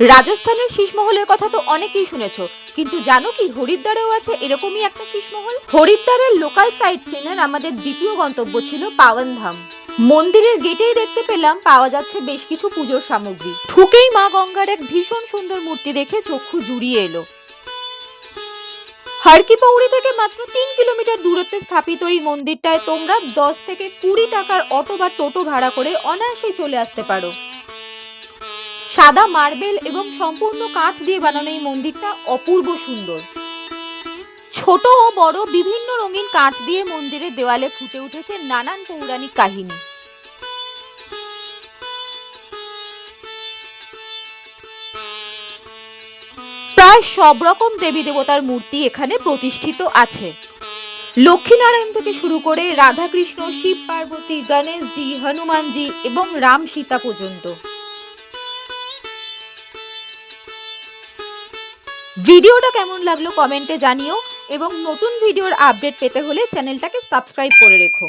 রাজস্থানের শীষমহলের কথা তো অনেকেই শুনেছো, কিন্তু জানো কি হরিদ্বারেও আছে এরকমই একটা শীষমহল? হরিদ্বারের লোকাল সাইট সিনের আমাদের দ্বিতীয় গন্তব্য ছিল পাওয়ানধাম। মন্দিরের গেটেই দেখতে পেলাম পাওয়া যাচ্ছে বেশ কিছু পুজোর সামগ্রী। ঢুকেই মা গঙ্গার এক ভীষণ সুন্দর মূর্তি দেখে চক্ষু জুড়িয়ে এলো। হারকি পৌড়ি থেকে মাত্র 3 কিলোমিটার দূরত্বে স্থাপিত এই মন্দিরটায় তোমরা 10 থেকে 20 টাকার অটো বা টোটো ভাড়া করে অনায়াসেই চলে আসতে পারো। সাদা মার্বেল এবং সম্পূর্ণ কাঁচ দিয়ে বানানো এই মন্দিরটা অপূর্ব সুন্দর। ছোট ও বড় বিভিন্ন রঙিন কাঁচ দিয়ে মন্দিরের দেওয়ালে ফুটে উঠেছে নানান পৌরাণিক কাহিনী। প্রায় সব রকম দেবী দেবতার মূর্তি এখানে প্রতিষ্ঠিত আছে। লক্ষ্মীনারায়ণ থেকে শুরু করে রাধাকৃষ্ণ, শিব পার্বতী, গণেশজি, হনুমানজি এবং রাম সীতা পর্যন্ত। ভিডিওটা কেমন লাগলো কমেন্টে জানিও এবং নতুন ভিডিওর আপডেট পেতে হলে চ্যানেলটাকে সাবস্ক্রাইব করে রেখো।